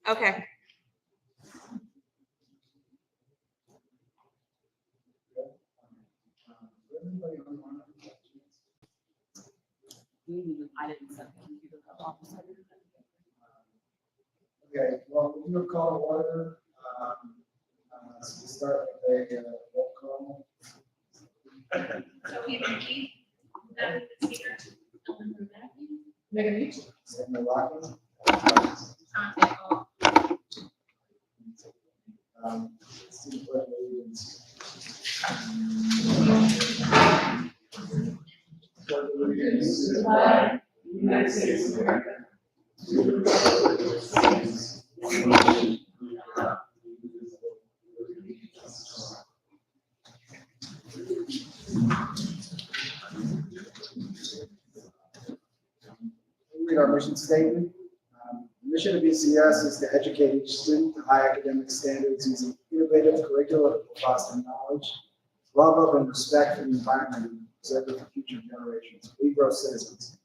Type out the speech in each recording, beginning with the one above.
Okay. I didn't set the computer up. Okay, well, we'll call order. So we start with a roll call. Sophie McKee, Madam Speaker, Ellen Brunette, Megan Beach. Samuel Rockland. Contact all. Steve Pledge of Allegiance. Pledge of allegiance to the flag of the United States of America. To the republic which stands one nation under God, indivisible, with liberty and justice for all. We'll read our mission statement. The mission of ECS is to educate each student to high academic standards using innovative curricula to foster knowledge, love of and respect for the environment, and preserve it for future generations. We grow citizens.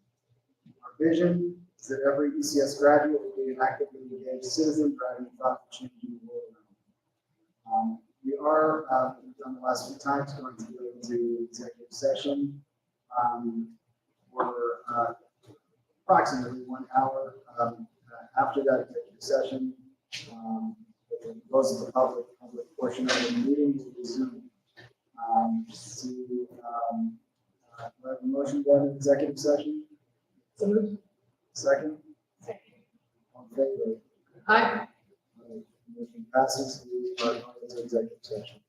Our vision is that every ECS graduate will be an actively engaged citizen driving thoughtful change in the world around them. We are, we've done the last few times, going to go into executive session for approximately 1 hour. After that executive session, most of the public portion of the meeting will resume. Do I have a motion to go into executive session? Second? All in favor? Aye. Motion passes. We are going into executive session.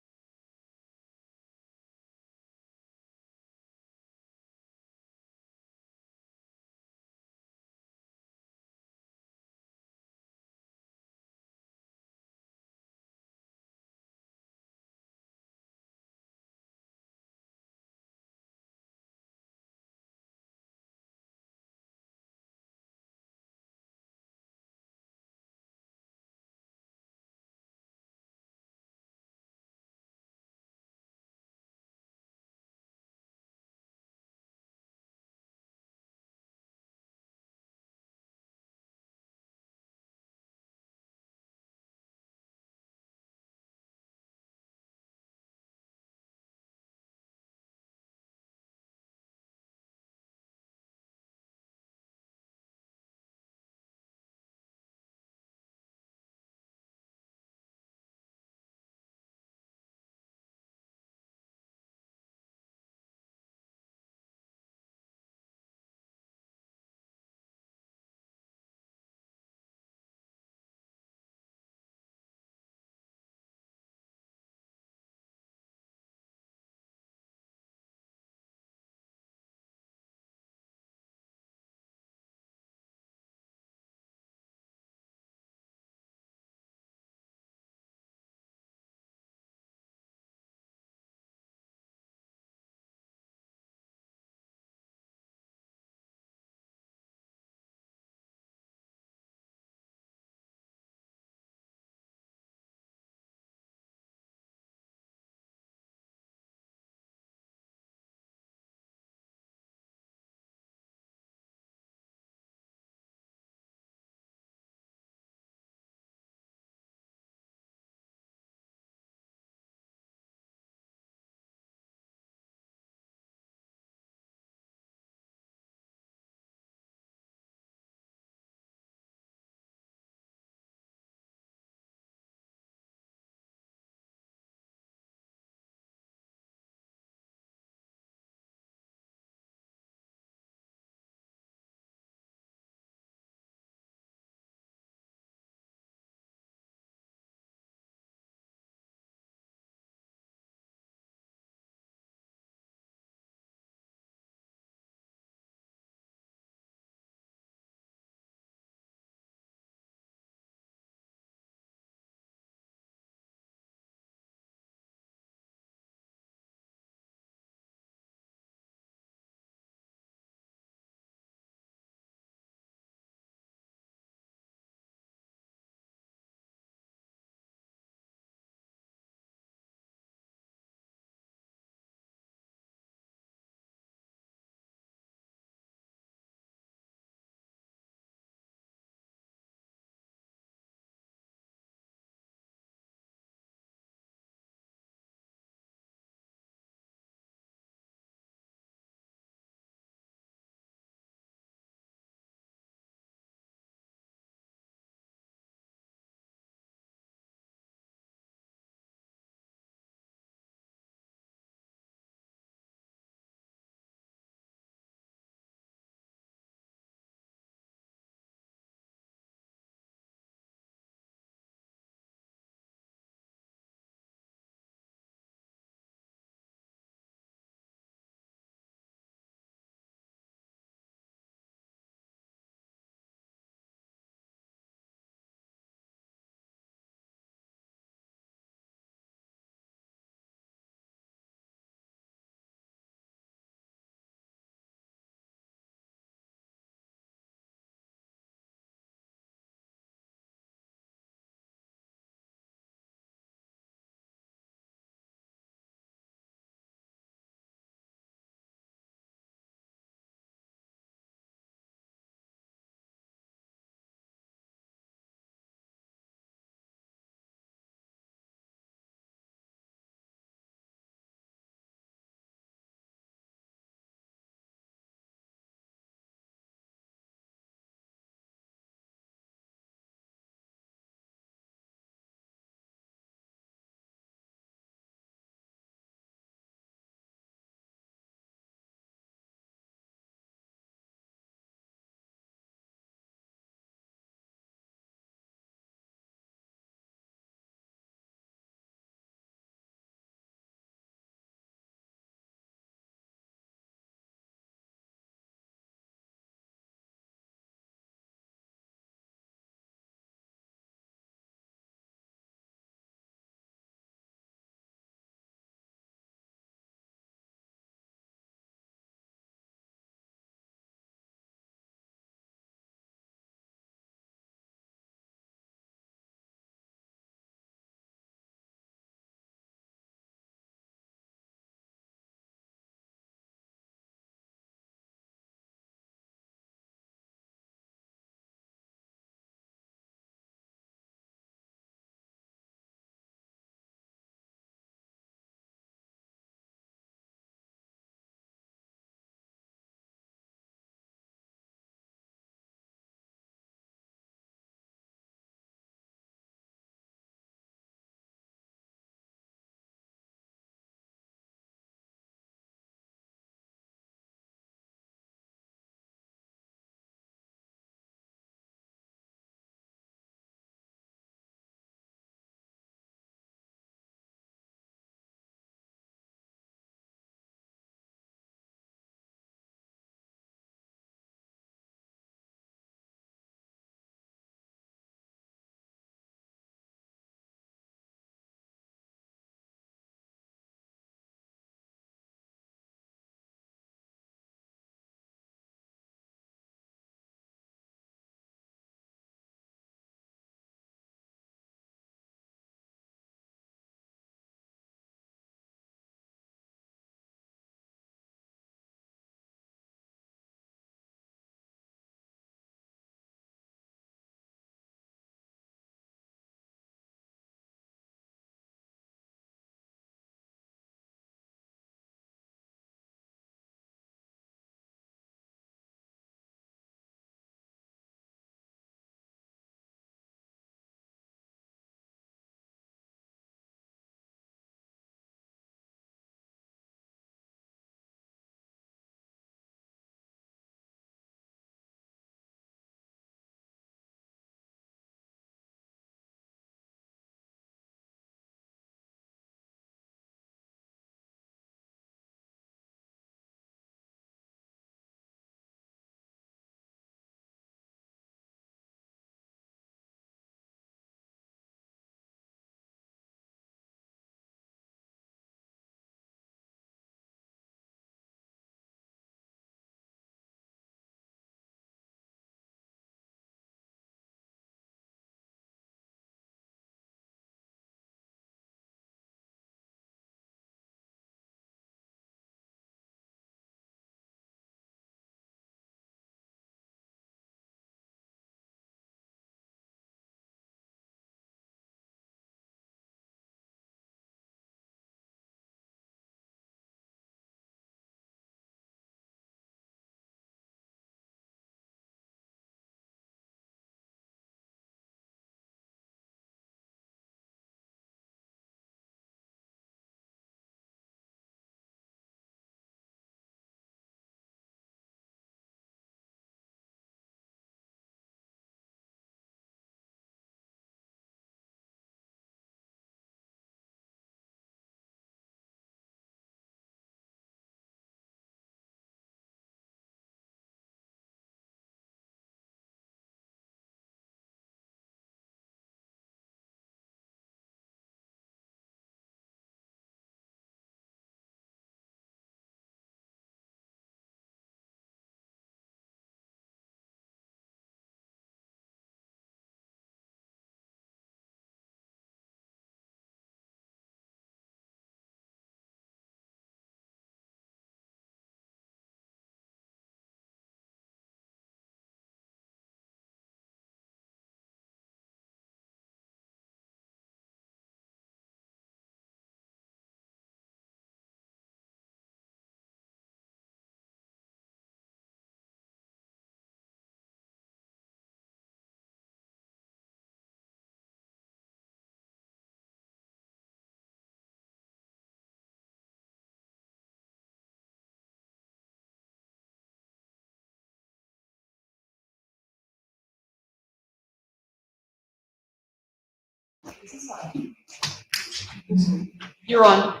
You're on.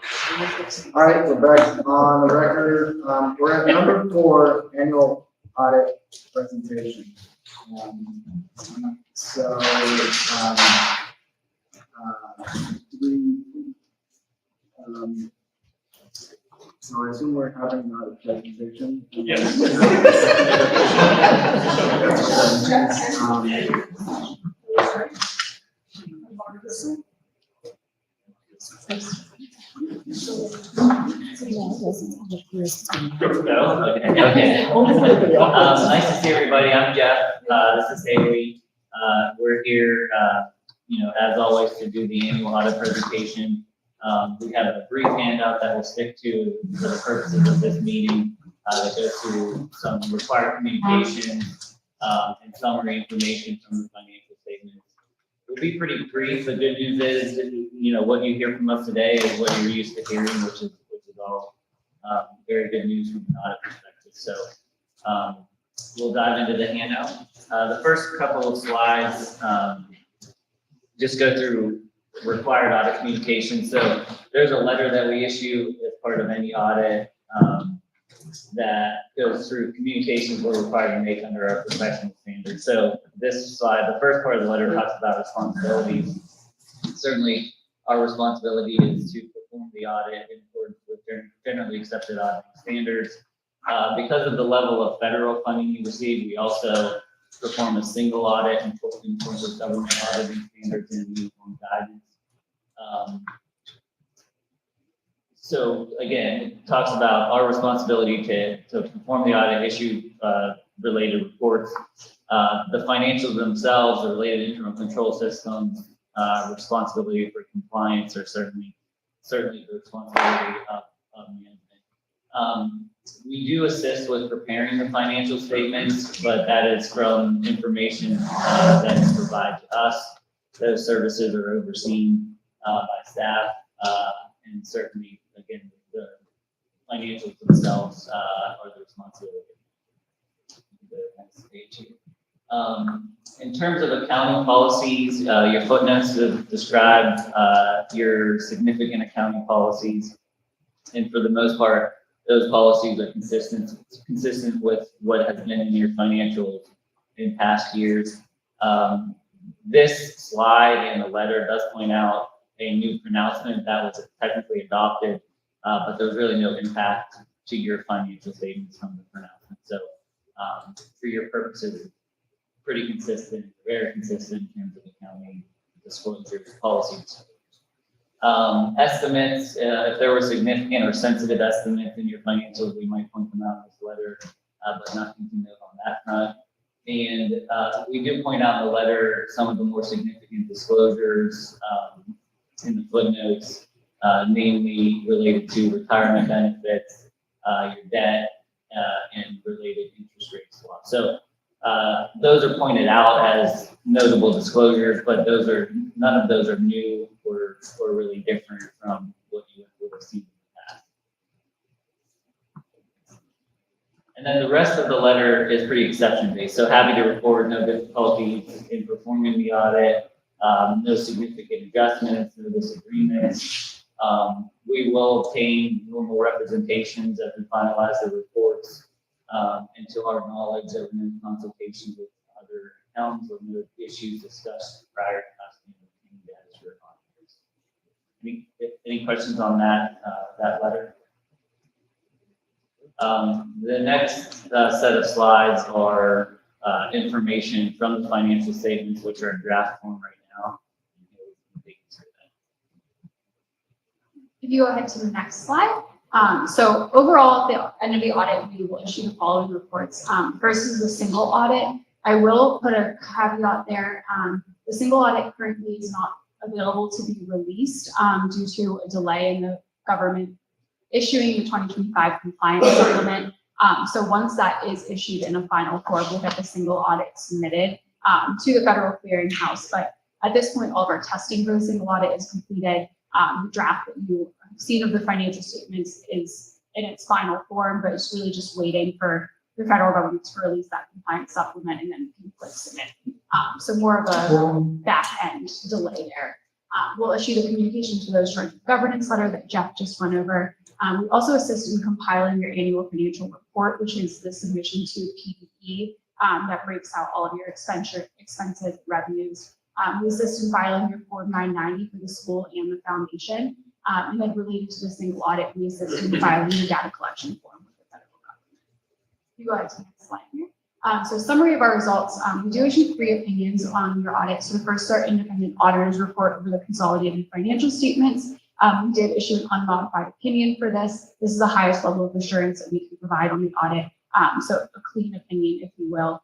All right, we're back on the record. We're at number 4, annual audit presentation. So, so I assume we're having a presentation. Yes. Okay. Nice to see everybody. I'm Jeff. This is Haley. We're here, as always, to do the annual audit presentation. We have a brief handout that we'll stick to for the purposes of this meeting. That goes through some required communication and summary information from the financial statements. It'll be pretty brief. The good news is, what you hear from us today is what you're used to hearing, which is all very good news from an audit perspective. So we'll dive into the handout. The first couple of slides just go through required audit communication. So there's a letter that we issue as part of any audit that goes through communications we're required to make under our professional standards. So this slide, the first part of the letter talks about responsibilities. Certainly, our responsibility is to perform the audit in accordance with generally accepted auditing standards. Because of the level of federal funding you receive, we also perform a single audit in accordance with government auditing standards and uniform guidance. So again, it talks about our responsibility to perform the audit, issue related reports. The financials themselves, the related internal control systems, responsibility for compliance are certainly the responsibility of management. We do assist with preparing the financial statements, but that is from information that is provided to us. Those services are overseen by staff, and certainly, again, the financials themselves are the responsibility. The next page here. In terms of accounting policies, your footnotes have described your significant accounting policies, and for the most part, those policies are consistent with what has been in your financials in past years. This slide and the letter does point out a new pronouncement that was technically adopted, but there was really no impact to your financial statements from the pronouncement. So for your purposes, pretty consistent, very consistent in terms of accounting disclosure policies. Estimates, if there were significant or sensitive estimates in your financials, we might point them out in this letter, but nothing to note on that front. And we do point out in the letter some of the more significant disclosures in the footnotes, namely related to retirement benefits, your debt, and related interest rate swaps. So those are pointed out as notable disclosures, but none of those are new or really different from what you would have seen in the past. And then the rest of the letter is pretty exception-based. So happy to report no difficulties in performing the audit, no significant adjustments, no disagreements. We will obtain normal representations as we finalize the reports. And to our knowledge, there were no consultations with other accountants or no issues discussed prior to us being obtained as your auditors. Any questions on that letter? The next set of slides are information from the financial statements, which are in draft form right now. If you go ahead to the next slide. So overall, at the end of the audit, we will issue the following reports. First is the single audit. I will put a caveat there. The single audit currently is not available to be released due to a delay in the government issuing the 2025 compliance supplement. So once that is issued in a final form, we'll get the single audit submitted to the federal clearinghouse. But at this point, all of our testing for the single audit is completed. The draft that you have seen of the financial statements is in its final form, but it's really just waiting for the federal government to release that compliance supplement and then we can click submit. So more of a back end delay there. We'll issue the communication to those joint governance letter that Jeff just went over. We also assist in compiling your annual financial report, which is the submission to PDE that breaks out all of your expenses, revenues. We assist in filing your Form 990 for the school and the foundation. And then related to the single audit, we assist in filing your data collection form with the federal government. You go ahead to the next slide here. So summary of our results, we do issue 3 opinions on your audit. So the first are independent auditors report over the consolidated financial statements. We did issue an unmodified opinion for this. This is the highest level of assurance that we can provide on the audit. So a clean opinion, if you will.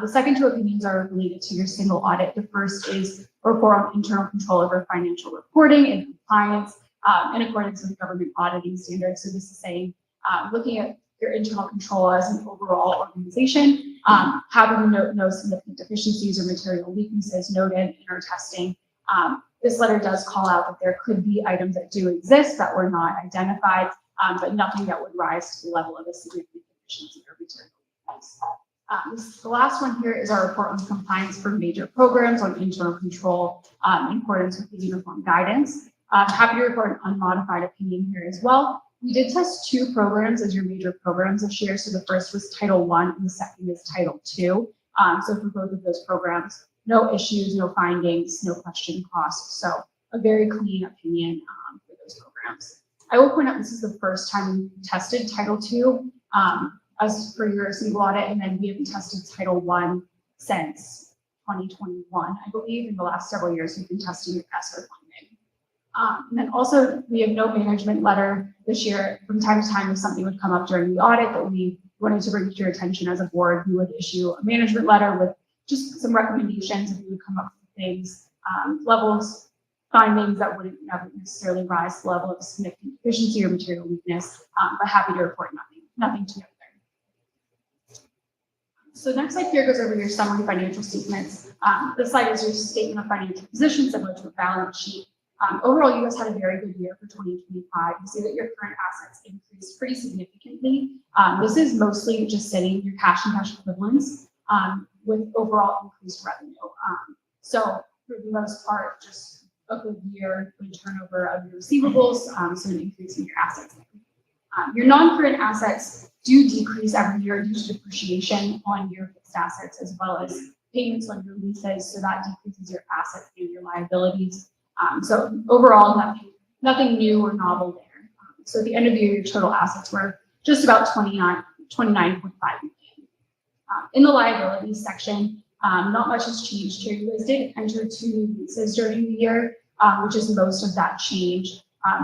The second 2 opinions are related to your single audit. The first is a report on internal control over financial reporting and compliance in accordance with government auditing standards. So this is saying, looking at your internal control as an overall organization, having no significant deficiencies or material weaknesses noted in our testing. This letter does call out that there could be items that do exist that were not identified, but nothing that would rise to the level of a significant deficiency or material weakness. The last one here is our report on compliance for major programs on internal control in accordance with the uniform guidance. Happy to report an unmodified opinion here as well. We did test 2 programs as your major programs this year. So the first was Title I and the second is Title II. So for both of those programs, no issues, no findings, no question costs. So a very clean opinion for those programs. I will point out this is the first time we tested Title II as for your single audit, and then we haven't tested Title I since 2021, I believe. In the last several years, we've been testing your ESSER funding. And then also, we have no management letter this year. From time to time, if something would come up during the audit that we wanted to bring to your attention as a board, we would issue a management letter with just some recommendations, and we would come up with things, levels, findings that wouldn't necessarily rise to the level of significant deficiency or material weakness, but happy to report nothing to note there. So next slide here goes over your summary financial statements. This slide is your statement of financial position similar to a balance sheet. Overall, you guys had a very good year for 2025. You see that your current assets increased pretty significantly. This is mostly just sitting your cash and cash equivalents with overall increased revenue. So for the most part, just a good year in turnover of your receivables, so an increase in your assets. Your non-current assets do decrease every year due to depreciation on your fixed assets as well as payments on your leases. So that decreases your assets and your liabilities. So overall, nothing new or novel there. So at the end of the year, your total assets were just about 29.5 million. In the liabilities section, not much has changed here. You guys did enter 2 new leases during the year, which is most of that change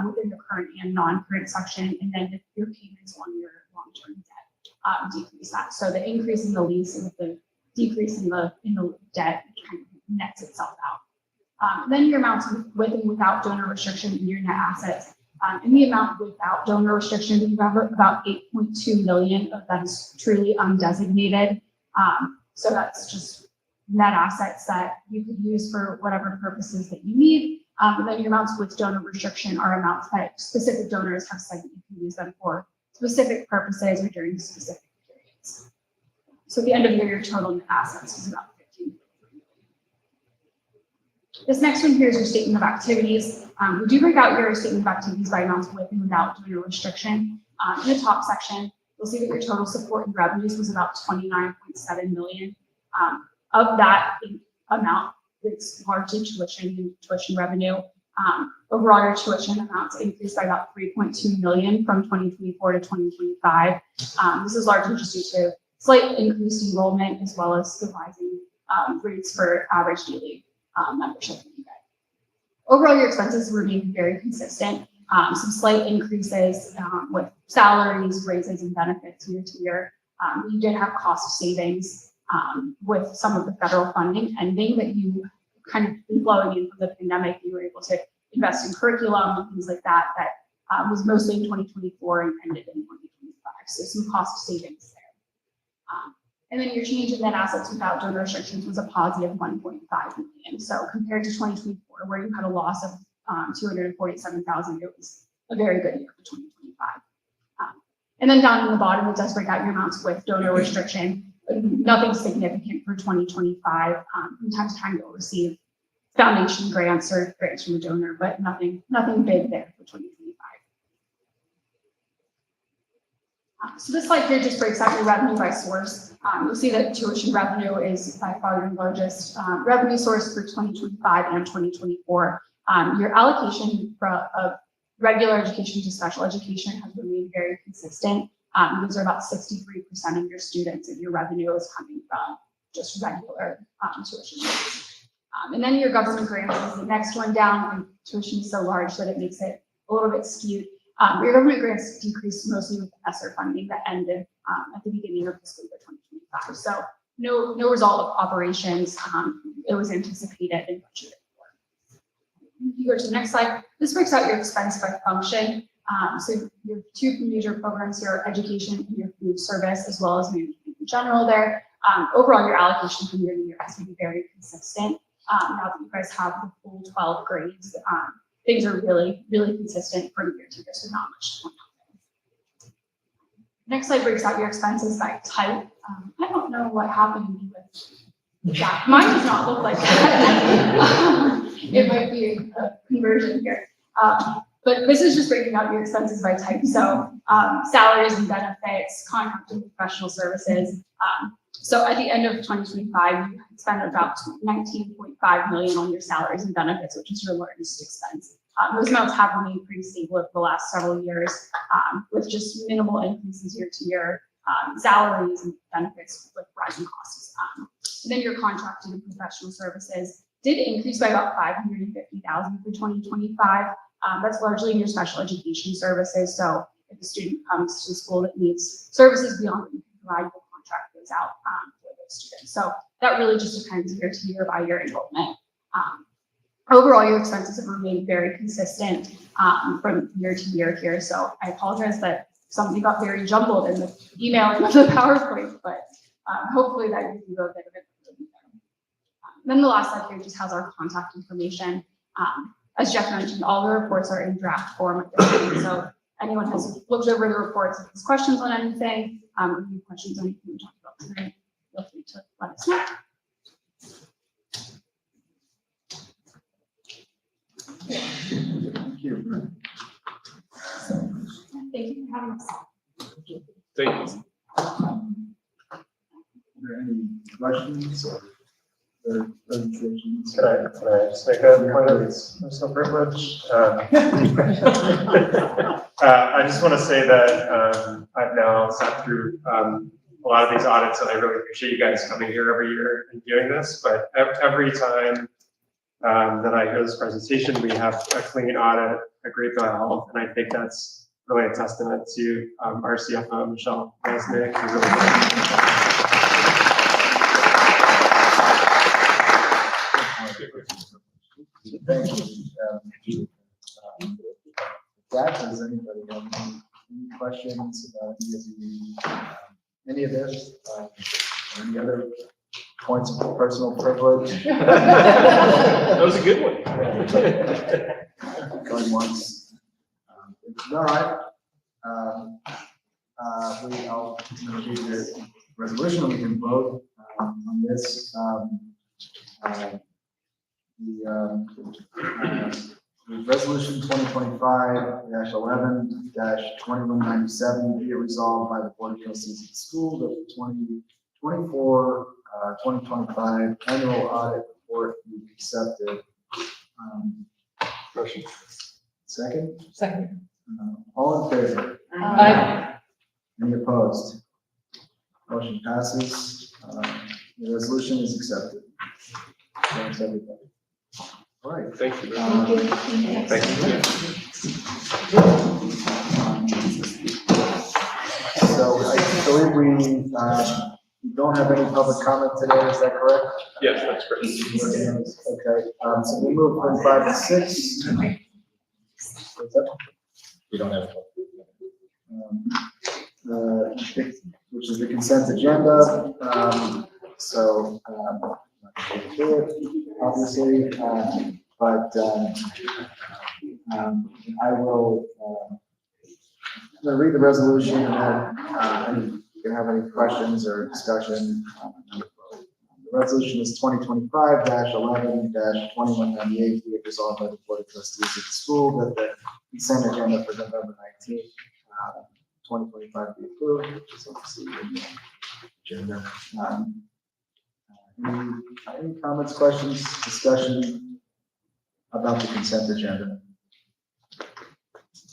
within the current and non-current section. And then your payments on your long-term debt decrease that. So the increase in the lease and the decrease in the debt kind of nets itself out. Then your amounts with and without donor restriction in your net assets. In the amount without donor restriction, you have about 8.2 million of that is truly undesignated. So that's just net assets that you could use for whatever purposes that you need. And then your amounts with donor restriction are amounts that specific donors have said that you can use them for specific purposes or during specific periods. So at the end of the year, your total net assets is about 15 million. This next one here is your statement of activities. We do break out your statement of activities by amounts with and without donor restriction. In the top section, you'll see that your total support and revenues was about 29.7 million. Of that amount, it's largely tuition revenue. Overall, your tuition amounts increased by about 3.2 million from 2024 to 2025. This is largely just due to slight increased enrollment as well as the rising rates for average daily membership. Overall, your expenses remain very consistent. Some slight increases with salaries, raises, and benefits year to year. You did have cost savings with some of the federal funding ending that you kind of been flowing in from the pandemic. You were able to invest in curriculum and things like that was mostly in 2024 and ended in 2025. So some cost savings there. And then your change in net assets without donor restrictions was a positive 1.5 million. So compared to 2024, where you had a loss of 247,000, it was a very good year for 2025. And then down in the bottom, it does break out your amounts with donor restriction. Nothing significant for 2025. From time to time, you'll receive foundation grants or grants from a donor, but nothing big there for 2025. So this slide here just breaks out your revenue by source. You'll see that tuition revenue is by far your largest revenue source for 2025 and 2024. Your allocation of regular education to special education has remained very consistent. Those are about 63% of your students, and your revenue is coming from just regular tuition. And then your government grants is the next one down, and tuition is so large that it makes it a little bit skewed. Your government grants decreased mostly with ESSER funding that ended at the beginning of fiscal year 2025. So no result of operations. It was anticipated and budgeted for. If you go to the next slide, this breaks out your expense by function. So your two major programs here are education and your food service, as well as management in general there. Overall, your allocation from year to year has to be very consistent. Now that you guys have the full 12 grades, things are really consistent from year to year, so not much going on there. Next slide breaks out your expenses by type. I don't know what happened with that. Mine does not look like that. It might be a conversion here. But this is just breaking out your expenses by type. So salaries and benefits, contract and professional services. So at the end of 2025, you spent about $19.5 million on your salaries and benefits, which is your largest expense. Those amounts have remained pretty stable over the last several years, with just minimal increases year to year, salaries and benefits with rising costs. And then your contracted and professional services did increase by about $550,000 for 2025. That's largely in your special education services. So if a student comes to school that needs services beyond what you can provide, you'll contract those out for those students. So that really just depends year to year by your enrollment. Overall, your expenses have remained very consistent from year to year here. So I apologize that something got very jumbled in the email and the PowerPoint, but hopefully that gives you a bit of it. Then the last slide here just has our contact information. As Jeff mentioned, all the reports are in draft form at this point. So if anyone has looked over the reports, if there's questions on anything, any questions on anything we talked about tonight, feel free to let us know. Thank you. Thank you for having us. Thank you. Are there any questions or presentations? Can I just make a point of personal privilege? I just want to say that I've now sat through a lot of these audits, and I really appreciate you guys coming here every year and doing this. But every time that I hear this presentation, we have a clean audit, a great bill of health, and I think that's really a testament to our CFO, Michelle Resnick, who really Thank you. That, does anybody have any questions about any of this? Any other points of personal privilege? That was a good one. Going once. All right. I'll read the resolution, and we can vote on this. The resolution 2025-11-2197 be it resolved by the Board of Trustees of the school that the 2024-2025 annual audit report be accepted. Motion. Second? Second. All in favor? Aye. Any opposed? Motion passes. The resolution is accepted. Thanks, everybody. All right. Thank you. Thank So I believe we don't have any public comment today, is that correct? Yes, that's great. Okay, so we move from 5 to 6. What's that? We don't have. Which is the consent agenda. So, obviously, but I will. I'm going to read the resolution, and then you can have any questions or discussion. The resolution is 2025-11-2198, be it resolved by the Board of Trustees of the school that the consent agenda for November 19th, 2025 be approved, which is obviously in the agenda. Any comments, questions, discussion about the consent agenda?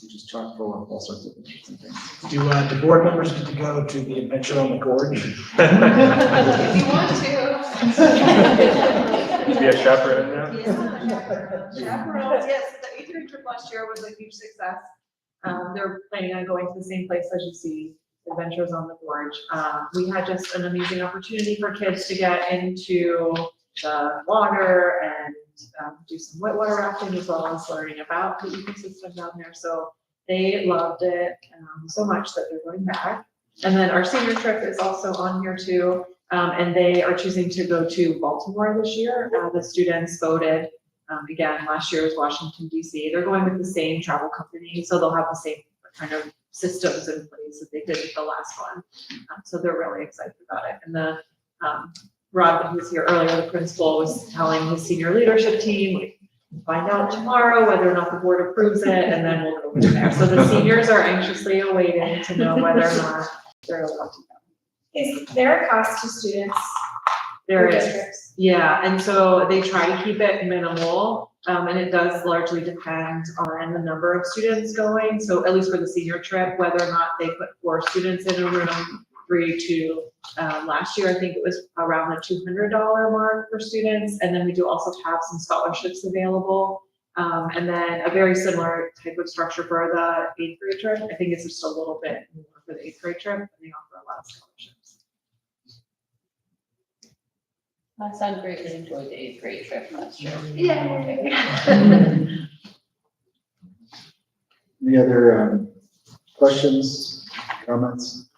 Which is chock full of all sorts of interesting things. Do the board members get to go to the adventure on the gorge? If you want to. Be a chaperone now? Chaperones, yes, the eighth grade trip last year was a huge success. They're planning on going to the same place as you see, Adventures on the Gorge. We had just an amazing opportunity for kids to get into the water and do some whitewater rafting as well as learning about the ecosystem down there. So they loved it so much that they're going back. And then our senior trip is also on here too. And they are choosing to go to Baltimore this year. The students voted. Again, last year was Washington, DC. They're going with the same travel company, so they'll have the same kind of systems in place that they did with the last one. So they're really excited about it. And the Rob, who was here earlier, the principal, was telling his senior leadership team, like, find out tomorrow whether or not the board approves it, and then we'll go from there. So the seniors are anxiously awaiting to know whether or not they're allowed to go. Is there a cost to students? There for is. districts? Yeah, and so they try to keep it minimal, and it does largely depend on the number of students going. So at least for the senior trip, whether or not they put 4 students in a room, 3 to, last year, I think it was around the $200 mark for students. And then we do also have some scholarships available. And then a very similar type of structure for the 8th grade trip. I think it's just a little bit more for the 8th grade trip, and they offer a lot of scholarships. My son greatly enjoyed the 8th grade trip last year. Yay! Any other questions, comments?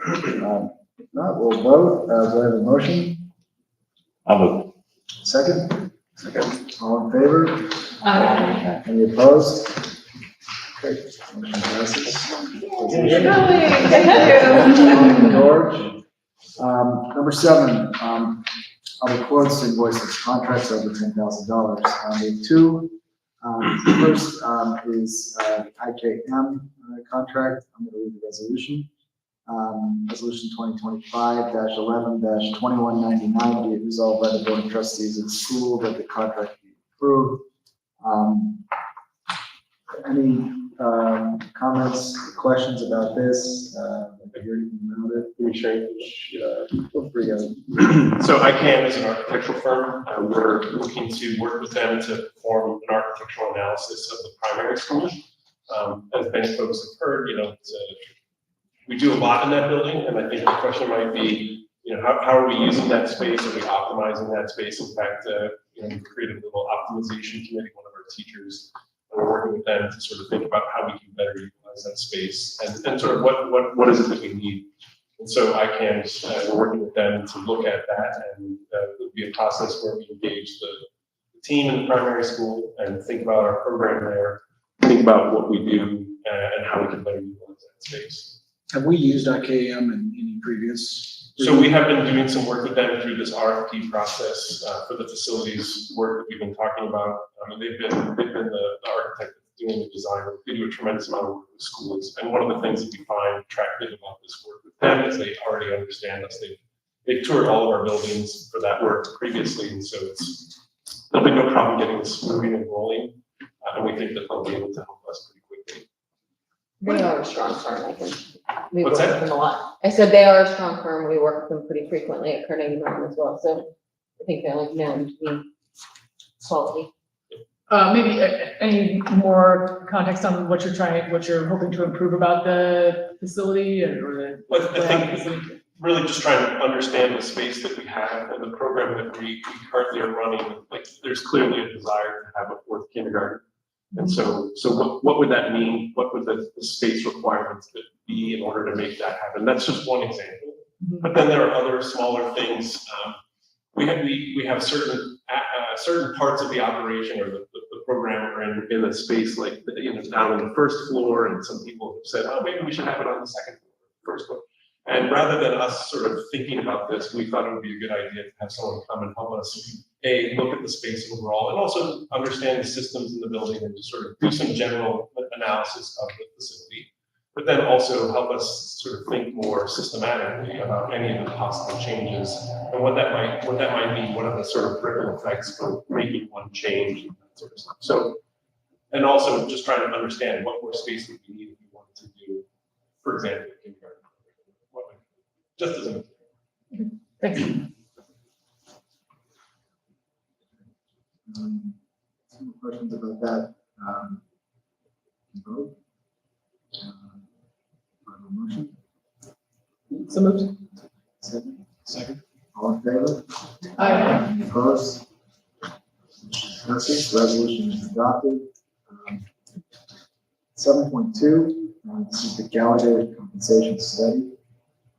If not, we'll vote. Do I have a motion? I'll move. Second? Second. All in favor? Aye. Any opposed? Great. Motion passes. Thank you. George. Number 7, other quotes, invoices, contracts over $10,000. We have 2. First is IKM contract. I'm going to read the resolution. Resolution 2025-11-2199, be it resolved by the Board of Trustees of the school that the contract be approved. Any comments, questions about this? Have you heard anything about it? Feel free to. So ICANN is an architectural firm. We're looking to work with them to perform an architectural analysis of the primary school. As many folks have heard, we do a lot in that building, and I think the question might be, how are we using that space? Are we optimizing that space? In fact, we created a little optimization committee, one of our teachers, and we're working with them to sort of think about how we can better utilize that space and sort of what is it that we need. And so we're working with them to look at that, and it would be a process where we engage the team in the primary school and think about our program there, think about what we do and how we can better utilize that space. Have we used IKM in any previous? So we have been doing some work with them through this RFP process for the facilities work that we've been talking about. They've been the architect doing the design. They do a tremendous amount of work with schools. And one of the things that we find attractive about this work with them is they already understand us. They've toured all of our buildings for that work previously, and so there'll be no problem getting this moving and rolling. And we think that they'll be able to help us pretty quickly. They are a strong firm, I think. We work What's with that? them a lot. I said they are a strong firm. We work with them pretty frequently at Carnegie Mellon as well, so I think they're like known to be quality. Maybe any more context on what you're hoping to improve about the facility or the. Well, I think really just trying to understand the space that we have and the program that we currently are running. Like, there's clearly a desire to have a 4th kindergarten. And so what would that mean? What would the space requirements be in order to make that happen? That's just one example. But then there are other smaller things. We have certain parts of the operation or the program are in a space like down on the 1st floor, and some people have said, oh, maybe we should have it on the 2nd floor, 1st floor. And rather than us sort of thinking about this, we thought it would be a good idea to have someone come and help us, look at the space overall, and also understand the systems in the building and just sort of do some general analysis of the facility. But then also help us sort of think more systematically about any of the possible changes and what that might mean, what are the sort of ripple effects for making one change and that sort of stuff. So, and also just trying to understand what more space would we need if we wanted to do, for example, kindergarten. Just as an Thanks. Some questions about that. Vote. Motion. So moved. Second. All in favor? Aye. Opposed? Passes. Resolution is adopted. 7.2, this is the Gallagher compensation study.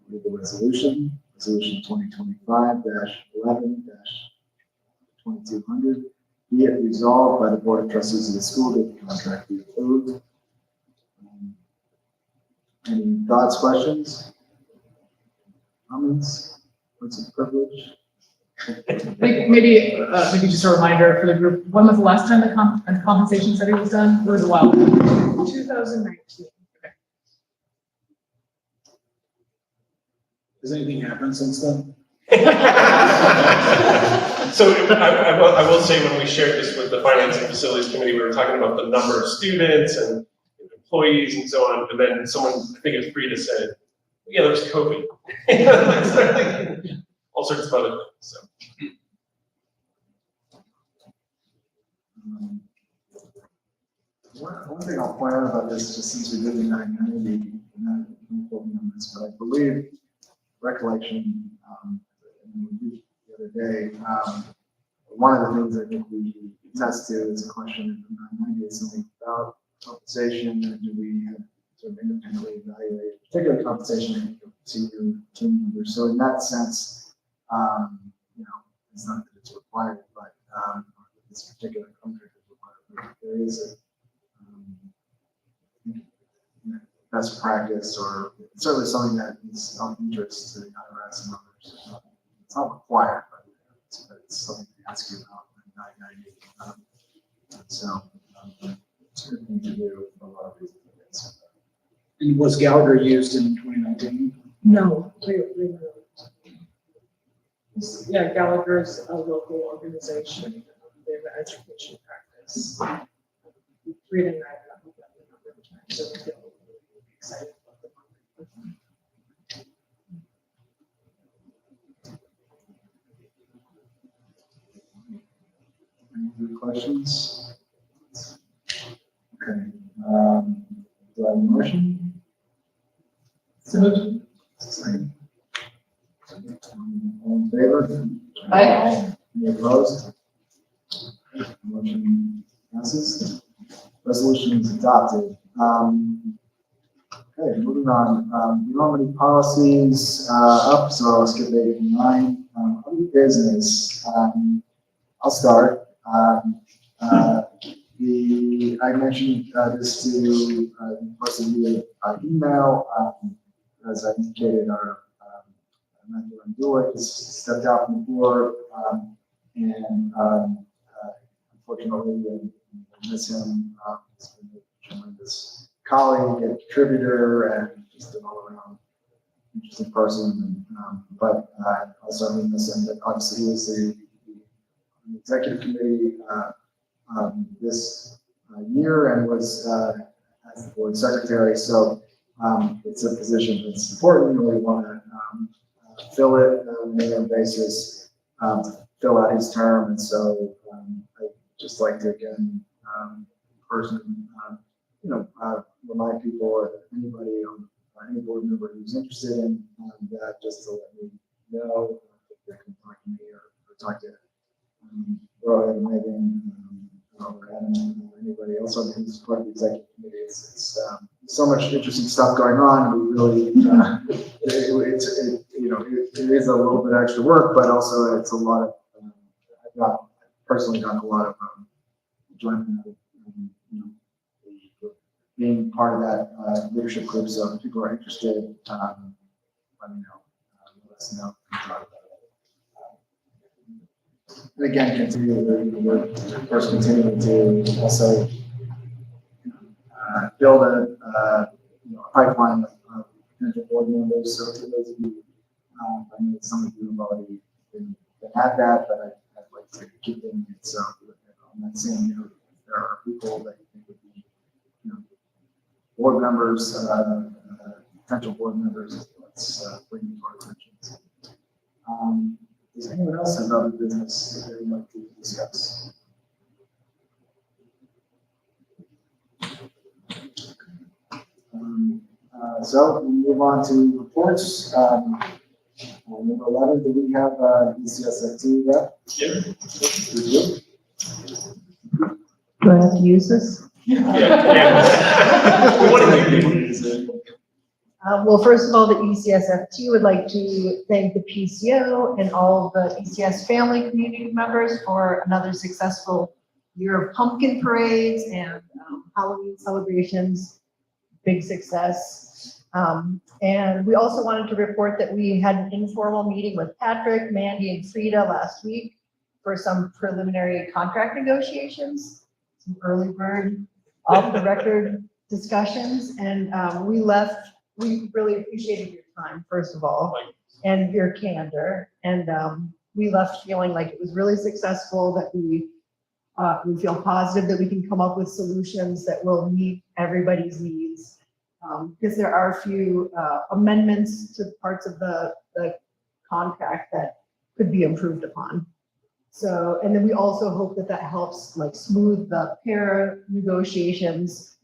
Read the resolution 2025-11-2200. Be it resolved by the Board of Trustees of the school that the contract be approved. Any thoughts, questions? Comments? Points of privilege? Maybe just a reminder for the group, when was the last time the compensation study was done? It was a while ago. 2019. Has anything happened since then? So I will say when we shared this with the Finance and Facilities Committee, we were talking about the number of students and employees and so on, and then someone, I think it was Frida, said, yeah, there was COVID. All sorts of other things, so. One thing I'll point out about this, just since we did the 990, not quoting on this, but I believe recollection, the other day, one of the things I think we attest to is a question from 990 is something about compensation, and do we have sort of independently evaluate particular compensation of senior team members? So in that sense, it's not that it's required, but this particular contract is required. But there is a best practice, or certainly something that is of interest to the IRS and others. It's not required, but it's something to ask you about in 990. So it's a good thing to do for a lot of reasons. And was Gallagher used in 2019? No, we moved. Yeah, Gallagher's a local organization. They have an education practice. Rita and I have met with them a number of times, so we feel really excited about the program. Any other questions? Okay. Do I have a motion? So moved. Second. All in favor? Aye. Any opposed? Motion passes. Resolution is adopted. Okay, moving on. We don't have any policies up, so I'll skip 8 and 9. Other business. I'll start. I mentioned this to most of you by email. As I indicated, our Amanda Randula has stepped out from the board, and unfortunately, we miss him. He's been a tremendous colleague and contributor, and just an all-around interesting person. But also, I miss him. But obviously, he was the executive committee this year and was as the board secretary. So it's a position that's important, and we want to fill it on an annual basis, fill out his term. And so I'd just like to again, remind people, or anybody on any board member who's interested in that, just to let me know if they can talk to me or talk to Roy and Megan, or Adam, or anybody else on who's part of the executive committee. It's so much interesting stuff going on. We really, it is a little bit extra work, but also it's a lot of, I've personally gotten a lot of enjoyment out of being part of that leadership group. So if people are interested, let me know. Let us know. And again, we're of course continuing to also build a pipeline of potential board members. So for those of you, I know some of you have already been at that, but I'd like to keep doing it. So on that same note, if there are people that you think would be, board members, potential board members, let's bring them to our attention. Does anyone else have other business that they'd like to discuss? So we move on to reports. Number 11, do we have ECSFT rep? Yeah. We do. Do I have to use this? Yeah. We want to hear you. Well, first of all, the ECSFT would like to thank the PCO and all the ECS family community members for another successful year of pumpkin parades and Halloween celebrations. Big success. And we also wanted to report that we had an informal meeting with Patrick, Mandy, and Frida last week for some preliminary contract negotiations, some early bird, off the record discussions. And we really appreciated your time, first of all, and your candor. And we left feeling like it was really successful, that we feel positive that we can come up with solutions that will meet everybody's needs. Because there are a few amendments to parts of the contract that could be improved upon. So, and then we also hope that helps like smooth the pair negotiations,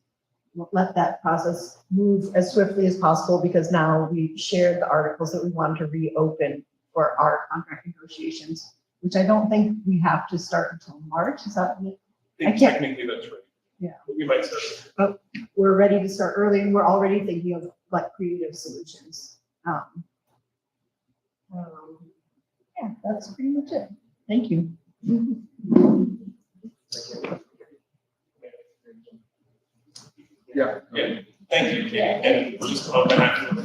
let that process move as swiftly as possible, because now we shared the articles that we want to reopen for our contract negotiations, which I don't think we have to start until March. Is that? I can't. Technically, that's right. Yeah. We might start. But we're ready to start early, and we're already thinking of like creative solutions. Yeah, that's pretty much it. Thank you. Yeah. Yeah, thank you, Katie. And just on behalf of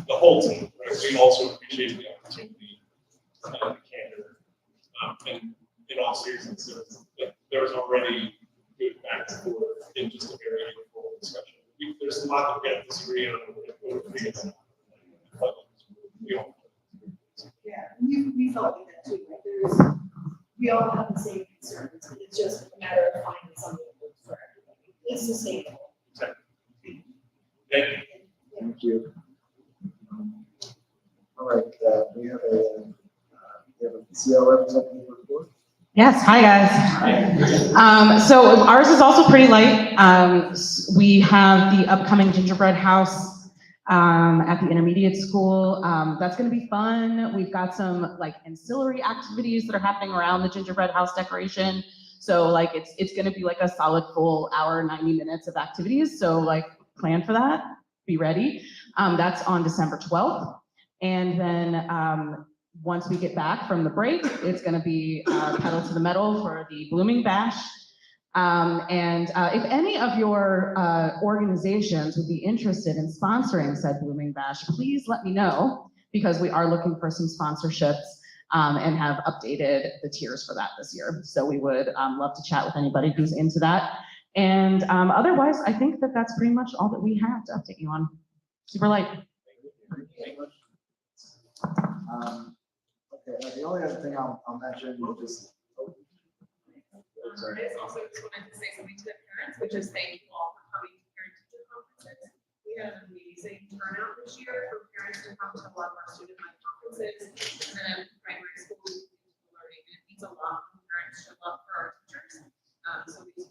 the whole team, right, we also appreciate the opportunity and the candor. And in all seriousness, there was already good back and forth in just a very informal discussion. There's a lot that we have to disagree on. We all. Yeah, we felt like that too. Like we all have the same concerns. It's just a matter of finding something that works for everybody. It's sustainable. Thank you. Thank you. All right, we have a PCO representative report. Yes, hi guys. So ours is also pretty light. We have the upcoming gingerbread house at the intermediate school. That's gonna be fun. We've got some like ancillary activities that are happening around the gingerbread house decoration. So like it's gonna be like a solid full hour, 90 minutes of activities. So like plan for that, be ready. That's on December 12th. And then once we get back from the break, it's gonna be pedal to the metal for the Blooming Bash. If any of your organizations would be interested in sponsoring said Blooming Bash, please let me know, because we are looking for some sponsorships and have updated the tiers for that this year. So we would love to chat with anybody who's into that. And otherwise, I think that's pretty much all that we have to update you on. Super light. Okay, the only other thing I'll mention is just. I also just wanted to say something to the parents, which is thank you all for coming to parent-teacher conferences. We had an amazing turnout this year for parents to come to a lot of our student-led conferences. And then at primary school, we do learning. It means a lot for parents to love for our teachers. So we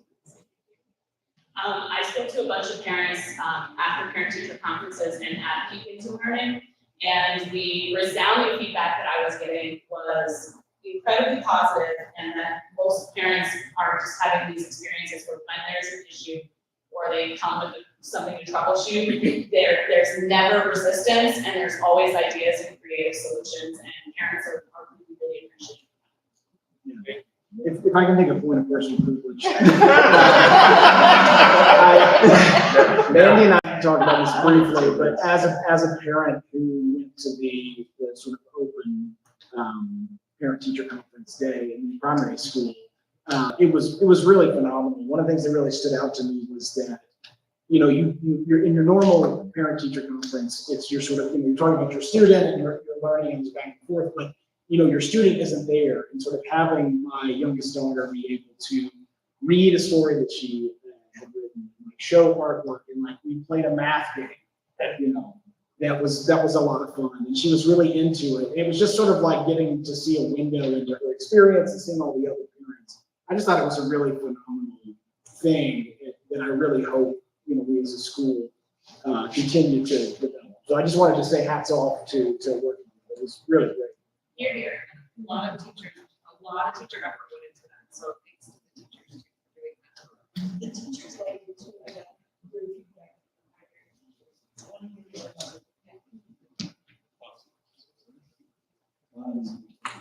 I spoke to a bunch of parents after parent-teacher conferences and at Peak Into Learning, and the resounding feedback that I was getting was incredibly positive, and that most parents are just having these experiences where when there's an issue or they come with something to troubleshoot, there's never resistance, and there's always ideas and creative solutions, and parents are really appreciative. If I can take a point of personal privilege. Mandy and I talked about this briefly, but as a parent who went to the sort of open parent-teacher conference day in primary school, it was really phenomenal. One of the things that really stood out to me was that, you're in your normal parent-teacher conference, it's your sort of, you're talking about your student and you're learning and back and forth, but your student isn't there, and sort of having my youngest daughter be able to read a story that she had written, like show artwork, and like we played a math game, that was a lot of fun, and she was really into it. It was just sort of like getting to see a window into her experience and seeing all the other parents. I just thought it was a really phenomenal thing that I really hope we as a school continue to develop. So I just wanted to say hats off to working. It was really great. Here, here, a lot of teacher effort went into that, so thanks to the teachers. The teachers were able to,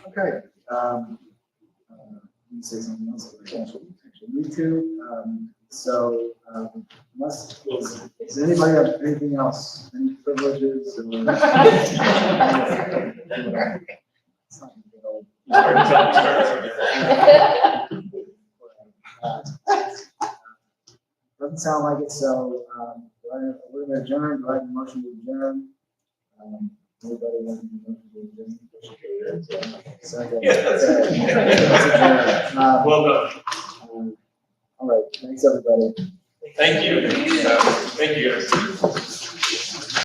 Okay. Let me say something else. Actually, me too. Does anybody have anything else? Any privileges? Doesn't sound like it, so we're going to adjourn. Do I have a motion to adjourn? Anybody want to motion to adjourn? Second. Well done. All right, thanks everybody. Thank you. Thank you guys.